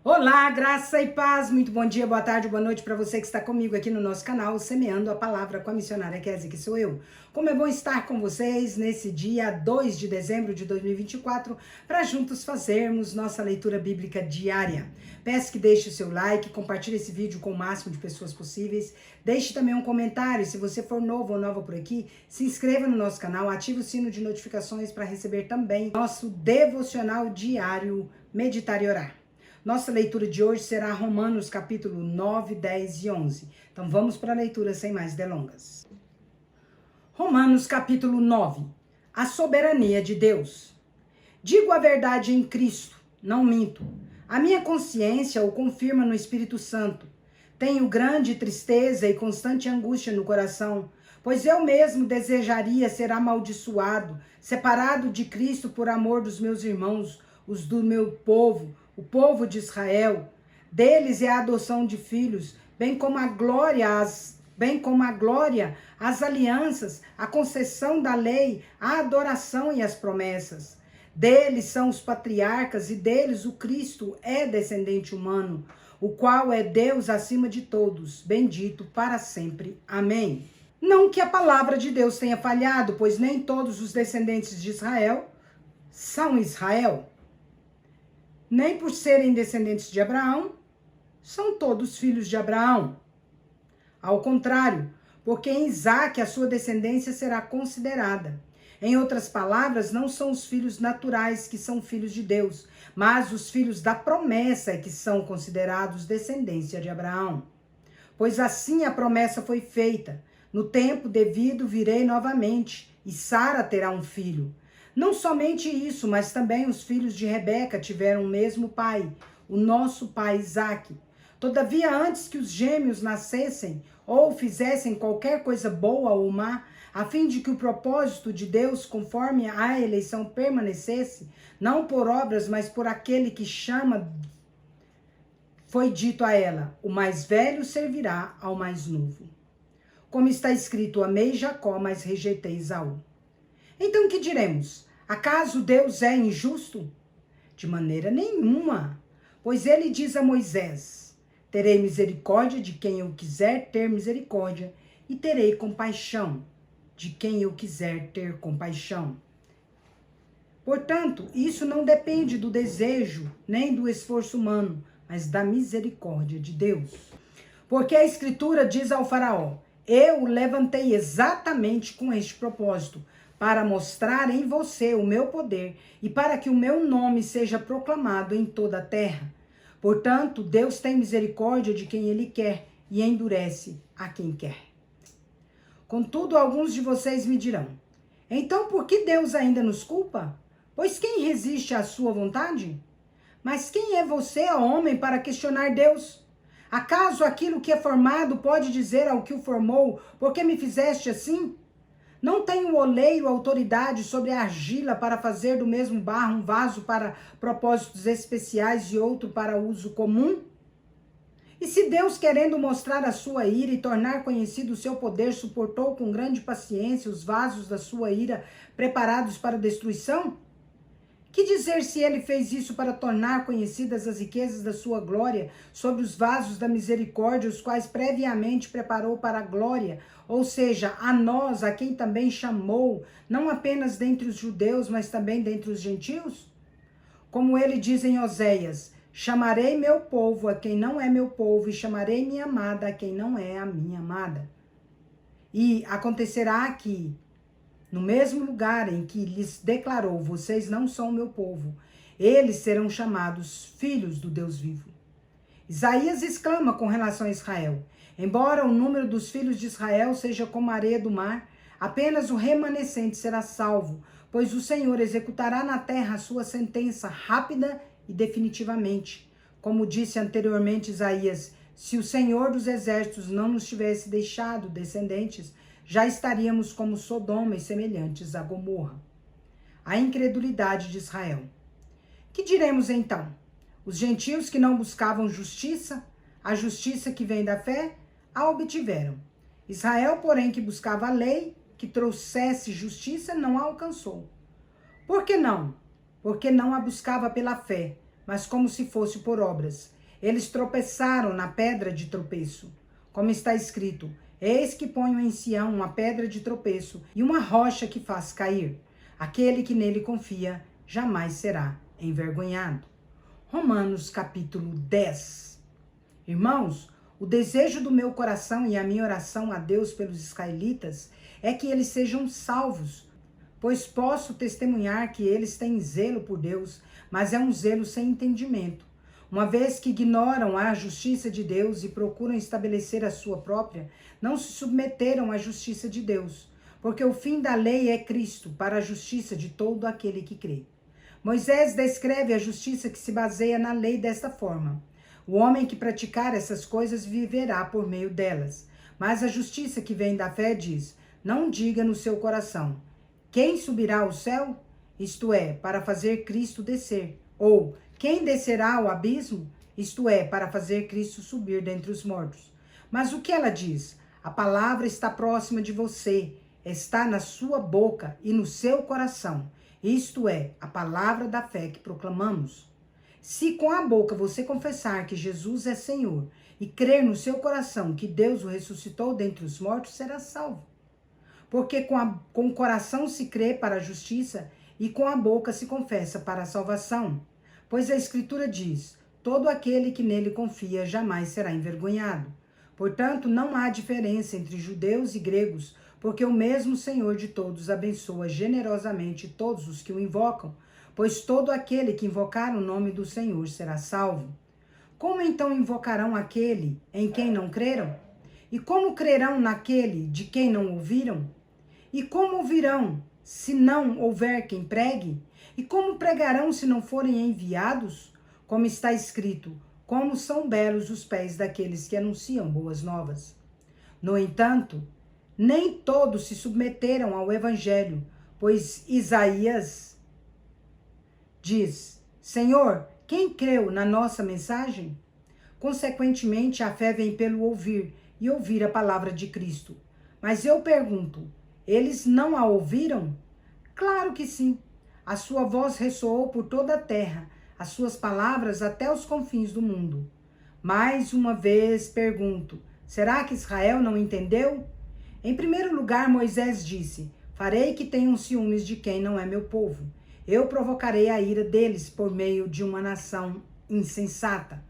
Olá, graça e paz, muito bom dia, boa tarde, boa noite para você que está comigo aqui no nosso canal, Semeando a Palavra com a missionária Kézia, que sou eu. Como é bom estar com vocês nesse dia 2 de dezembro de 2024, para juntos fazermos nossa leitura bíblica diária. Peço que deixe o seu like, compartilhe esse vídeo com o máximo de pessoas possíveis, deixe também um comentário, se você for novo ou nova por aqui, se inscreva no nosso canal, ative o sino de notificações para receber também nosso devocional diário Meditar e Orar. Nossa leitura de hoje será Romanos capítulo 9, 10 e 11. Então vamos para a leitura sem mais delongas. Romanos capítulo 9. A soberania de Deus. Digo a verdade em Cristo, não minto. A minha consciência o confirma no Espírito Santo. Tenho grande tristeza e constante angústia no coração, pois eu mesmo desejaria ser amaldiçoado, separado de Cristo por amor dos meus irmãos, os do meu povo, o povo de Israel. Deles é a adoção de filhos, bem como a glória, as alianças, a concessão da lei, a adoração e as promessas. Deles são os patriarcas e deles o Cristo é descendente humano, o qual é Deus acima de todos, bendito para sempre. Amém. Não que a palavra de Deus tenha falhado, pois nem todos os descendentes de Israel são Israel. Nem por serem descendentes de Abraão, são todos filhos de Abraão. Ao contrário, porque em Isaque a sua descendência será considerada. Em outras palavras, não são os filhos naturais que são filhos de Deus, mas os filhos da promessa que são considerados descendência de Abraão. Pois assim a promessa foi feita: no tempo devido virei novamente, e Sara terá um filho. Não somente isso, mas também os filhos de Rebeca tiveram o mesmo pai, o nosso pai Isaque. Todavia, antes que os gêmeos nascessem ou fizessem qualquer coisa boa ou má, a fim de que o propósito de Deus, conforme a eleição, permanecesse, não por obras, mas por aquele que chama, foi dito a ela: o mais velho servirá ao mais novo. Como está escrito: amei Jacó, mas rejeitei Esaú. Então que diremos? Acaso Deus é injusto? De maneira nenhuma, pois ele diz a Moisés: terei misericórdia de quem eu quiser ter misericórdia, e terei compaixão de quem eu quiser ter compaixão. Portanto, isso não depende do desejo nem do esforço humano, mas da misericórdia de Deus. Porque a Escritura diz ao faraó: eu o levantei exatamente com este propósito, para mostrar em você o meu poder e para que o meu nome seja proclamado em toda a terra. Portanto, Deus tem misericórdia de quem ele quer e endurece a quem quer. Contudo, alguns de vocês me dirão: então por que Deus ainda nos culpa? Pois quem resiste à sua vontade? Mas quem é você, ó homem, para questionar Deus? Acaso aquilo que é formado pode dizer ao que o formou: por que me fizeste assim? Não tem o oleiro autoridade sobre a argila para fazer do mesmo barro um vaso para propósitos especiais e outro para uso comum? E se Deus, querendo mostrar a sua ira e tornar conhecido o seu poder, suportou com grande paciência os vasos da sua ira preparados para destruição? Que dizer se ele fez isso para tornar conhecidas as riquezas da sua glória sobre os vasos da misericórdia, os quais previamente preparou para a glória, ou seja, a nós, a quem também chamou, não apenas dentre os judeus, mas também dentre os gentios? Como ele diz em Oséias: chamarei meu povo a quem não é meu povo, e chamarei minha amada a quem não é a minha amada. E acontecerá que, no mesmo lugar em que lhes declarou: vocês não são meu povo, eles serão chamados filhos do Deus vivo. Isaías exclama com relação a Israel: embora o número dos filhos de Israel seja como a areia do mar, apenas o remanescente será salvo, pois o Senhor executará na terra a sua sentença rápida e definitivamente. Como disse anteriormente Isaías: se o Senhor dos exércitos não nos tivesse deixado descendentes, já estaríamos como Sodoma e semelhantes a Gomorra. A incredulidade de Israel. Que diremos então? Os gentios que não buscavam justiça, a justiça que vem da fé, a obtiveram. Israel, porém, que buscava a lei, que trouxesse justiça, não a alcançou. Por que não? Porque não a buscava pela fé, mas como se fosse por obras. Eles tropeçaram na pedra de tropeço. Como está escrito: eis que ponho em Sião uma pedra de tropeço e uma rocha que faz cair. Aquele que nele confia jamais será envergonhado. Romanos capítulo 10. Irmãos, o desejo do meu coração e a minha oração a Deus pelos israelitas é que eles sejam salvos, pois posso testemunhar que eles têm zelo por Deus, mas é um zelo sem entendimento. Uma vez que ignoram a justiça de Deus e procuram estabelecer a sua própria, não se submeteram à justiça de Deus, porque o fim da lei é Cristo, para a justiça de todo aquele que crê. Moisés descreve a justiça que se baseia na lei desta forma: o homem que praticar essas coisas viverá por meio delas. Mas a justiça que vem da fé diz: não diga no seu coração: quem subirá ao céu? Isto é, para fazer Cristo descer. Ou, quem descerá ao abismo? Isto é, para fazer Cristo subir dentre os mortos. Mas o que ela diz? A palavra está próxima de você, está na sua boca e no seu coração. Isto é, a palavra da fé que proclamamos. Se com a boca você confessar que Jesus é Senhor e crer no seu coração que Deus o ressuscitou dentre os mortos, será salvo. Porque com o coração se crê para a justiça e com a boca se confessa para a salvação. Pois a Escritura diz: todo aquele que nele confia jamais será envergonhado. Portanto, não há diferença entre judeus e gregos, porque o mesmo Senhor de todos abençoa generosamente todos os que o invocam, pois todo aquele que invocar o nome do Senhor será salvo. Como então invocarão aquele em quem não creram? E como crerão naquele de quem não ouviram? E como ouvirão, se não houver quem pregue? E como pregarão se não forem enviados? Como está escrito: como são belos os pés daqueles que anunciam boas novas. No entanto, nem todos se submeteram ao evangelho, pois Isaías diz: Senhor, quem creu na nossa mensagem? Consequentemente, a fé vem pelo ouvir, e ouvir a palavra de Cristo. Mas eu pergunto: eles não a ouviram? Claro que sim. A sua voz ressoou por toda a terra, as suas palavras até os confins do mundo. Mais uma vez pergunto: será que Israel não entendeu? Em primeiro lugar, Moisés disse: farei que tenham ciúmes de quem não é meu povo. Eu provocarei a ira deles por meio de uma nação insensata.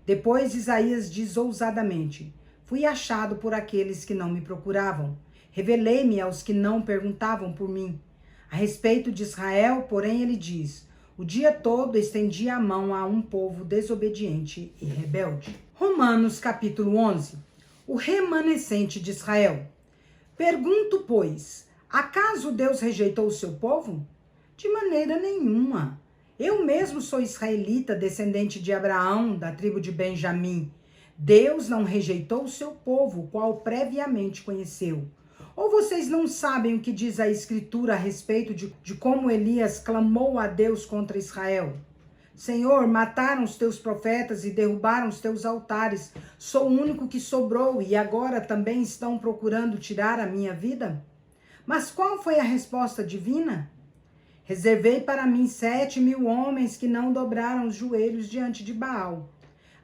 Depois Isaías diz ousadamente: fui achado por aqueles que não me procuravam. Revelei-me aos que não perguntavam por mim. A respeito de Israel, porém, ele diz: o dia todo estendi a mão a um povo desobediente e rebelde. Romanos capítulo 11. O remanescente de Israel. Pergunto, pois, acaso Deus rejeitou o seu povo? De maneira nenhuma. Eu mesmo sou israelita, descendente de Abraão, da tribo de Benjamim. Deus não rejeitou o seu povo, o qual previamente conheceu. Ou vocês não sabem o que diz a Escritura a respeito de como Elias clamou a Deus contra Israel? Senhor, mataram os teus profetas e derrubaram os teus altares. Sou o único que sobrou e agora também estão procurando tirar a minha vida? Mas qual foi a resposta divina? Reservei para mim 7.000 homens que não dobraram os joelhos diante de Baal.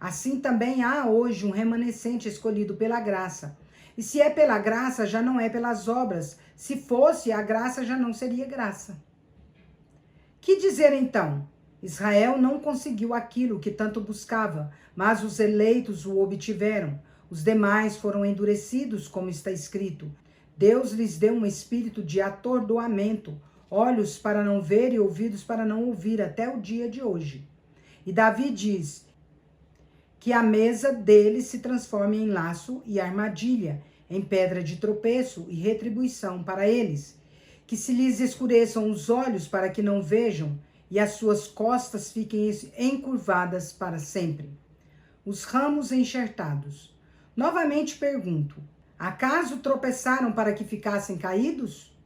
Assim também há hoje um remanescente escolhido pela graça. E se é pela graça, já não é pelas obras. Se fosse, a graça já não seria graça. Que dizer então? Israel não conseguiu aquilo que tanto buscava, mas os eleitos o obtiveram. Os demais foram endurecidos, como está escrito. Deus lhes deu um espírito de atordoamento, olhos para não ver e ouvidos para não ouvir, até o dia de hoje. E Davi diz que a mesa deles se transforme em laço e armadilha, em pedra de tropeço e retribuição para eles. Que se lhes escureçam os olhos para que não vejam, e as suas costas fiquem encurvadas para sempre. Os ramos enxertados. Novamente pergunto: acaso tropeçaram para que ficassem caídos?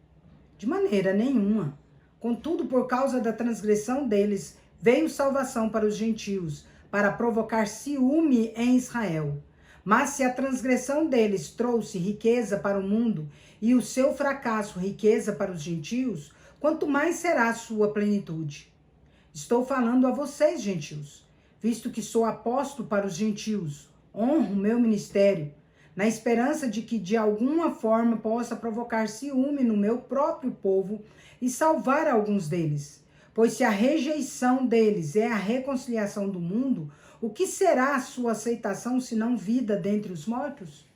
De maneira nenhuma. Contudo, por causa da transgressão deles, veio salvação para os gentios, para provocar ciúme em Israel. Mas se a transgressão deles trouxe riqueza para o mundo, e o seu fracasso riqueza para os gentios, quanto mais será a sua plenitude? Estou falando a vocês, gentios, visto que sou apóstolo para os gentios. Honro o meu ministério, na esperança de que de alguma forma possa provocar ciúme no meu próprio povo e salvar alguns deles. Pois se a rejeição deles é a reconciliação do mundo, o que será a sua aceitação senão vida dentre os mortos?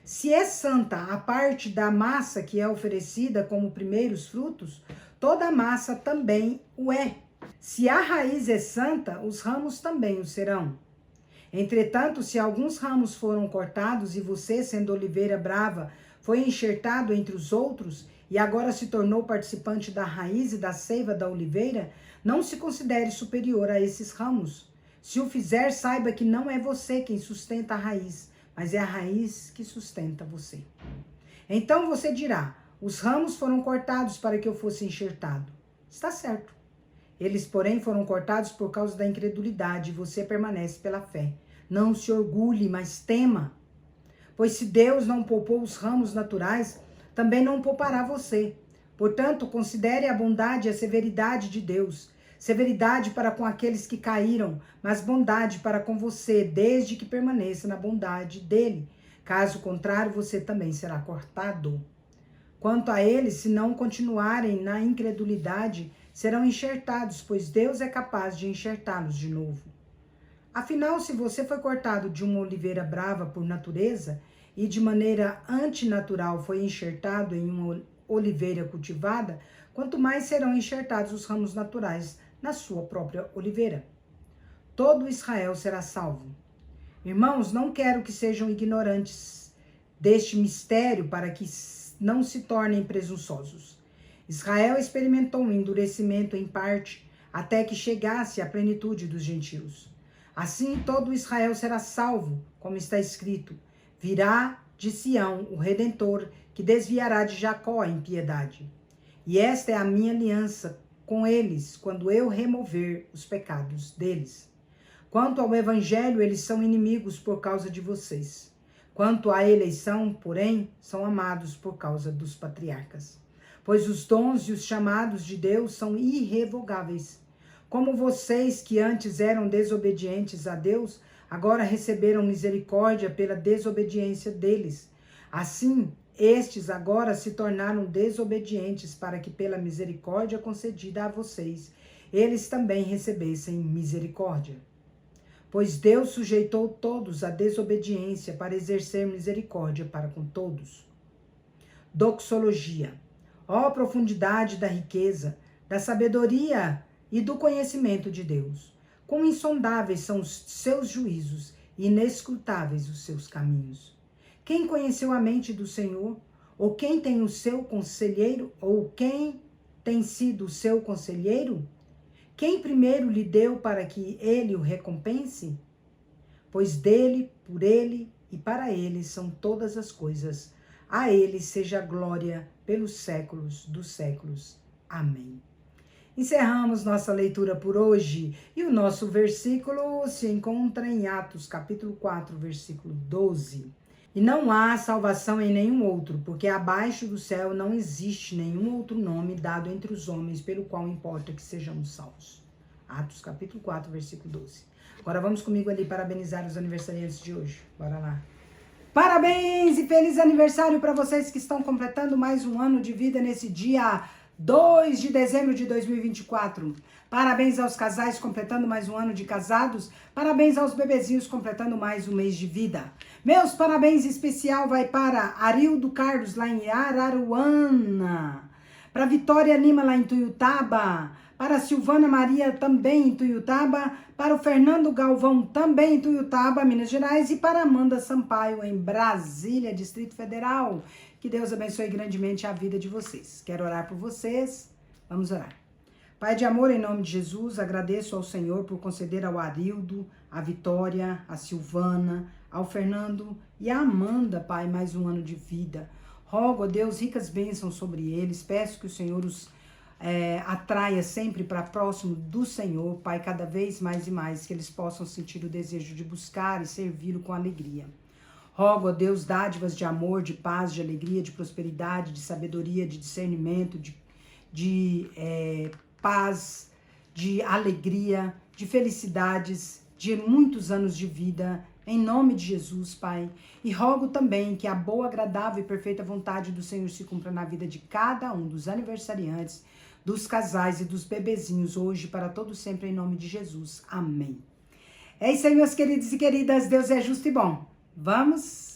Se é santa a parte da massa que é oferecida como primeiros frutos, toda a massa também o é. Se a raiz é santa, os ramos também o serão. Entretanto, se alguns ramos foram cortados e você, sendo oliveira brava, foi enxertado entre os outros e agora se tornou participante da raiz e da seiva da oliveira, não se considere superior a esses ramos. Se o fizer, saiba que não é você quem sustenta a raiz, mas é a raiz que sustenta você. Então você dirá, os ramos foram cortados para que eu fosse enxertado. Está certo. Eles, porém, foram cortados por causa da incredulidade e você permanece pela fé. Não se orgulhe, mas tema. Pois se Deus não poupou os ramos naturais, também não poupará você. Portanto, considere a bondade e a severidade de Deus. Severidade para com aqueles que caíram, mas bondade para com você, desde que permaneça na bondade dele. Caso contrário, você também será cortado. Quanto a eles, se não continuarem na incredulidade, serão enxertados, pois Deus é capaz de enxertá-los de novo. Afinal, se você foi cortado de uma oliveira brava por natureza e de maneira antinatural foi enxertado em uma oliveira cultivada, quanto mais serão enxertados os ramos naturais na sua própria oliveira. Todo Israel será salvo. Irmãos, não quero que sejam ignorantes deste mistério para que não se tornem presunçosos. Israel experimentou um endurecimento em parte até que chegasse à plenitude dos gentios. Assim todo Israel será salvo, como está escrito: virá de Sião o Redentor, que desviará de Jacó a impiedade. E esta é a minha aliança com eles, quando eu remover os pecados deles. Quanto ao evangelho, eles são inimigos por causa de vocês. Quanto à eleição, porém, são amados por causa dos patriarcas. Pois os dons e os chamados de Deus são irrevogáveis. Como vocês que antes eram desobedientes a Deus, agora receberam misericórdia pela desobediência deles. Assim, estes agora se tornaram desobedientes para que pela misericórdia concedida a vocês, eles também recebessem misericórdia. Pois Deus sujeitou todos à desobediência para exercer misericórdia para com todos. Doxologia. Ó profundidade da riqueza, da sabedoria e do conhecimento de Deus. Quão insondáveis são os seus juízos e inescrutáveis os seus caminhos. Quem conheceu a mente do Senhor? Ou quem tem o seu conselheiro? Ou quem tem sido o seu conselheiro? Quem primeiro lhe deu para que ele o recompense? Pois dele, por ele e para ele são todas as coisas. A ele seja a glória pelos séculos dos séculos. Amém. Encerramos nossa leitura por hoje e o nosso versículo se encontra em Atos capítulo 4, versículo 12. E não há salvação em nenhum outro, porque abaixo do céu não existe nenhum outro nome dado entre os homens pelo qual importa que sejamos salvos. Atos capítulo 4, versículo 12. Agora vamos comigo ali parabenizar os aniversariantes de hoje. Bora lá. Parabéns e feliz aniversário para vocês que estão completando mais um ano de vida nesse dia 2 de dezembro de 2024. Parabéns aos casais completando mais um ano de casados. Parabéns aos bebezinhos completando mais um mês de vida. Meus parabéns especial vai para Arildo Carlos lá em Araruana. Para Vitória Lima lá em Tuiutaba. Para Silvana Maria também em Tuiutaba. Para o Fernando Galvão também em Tuiutaba, Minas Gerais. E para Amanda Sampaio em Brasília, Distrito Federal. Que Deus abençoe grandemente a vida de vocês. Quero orar por vocês. Vamos orar. Pai de amor, em nome de Jesus, agradeço ao Senhor por conceder ao Arildo, à Vitória, à Silvana, ao Fernando e à Amanda, Pai, mais um ano de vida. Rogo a Deus ricas bênçãos sobre eles. Peço que o Senhor os atraia sempre para próximo do Senhor, Pai, cada vez mais e mais, que eles possam sentir o desejo de buscar e servi-lo com alegria. Rogo a Deus dádivas de amor, de paz, de alegria, de prosperidade, de sabedoria, de discernimento, de paz, de alegria, de felicidades, de muitos anos de vida, em nome de Jesus, Pai. E rogo também que a boa, agradável e perfeita vontade do Senhor se cumpra na vida de cada um dos aniversariantes, dos casais e dos bebezinhos, hoje para todo sempre, em nome de Jesus. Amém. É isso aí, meus queridos e queridas. Deus é justo e bom. Vamos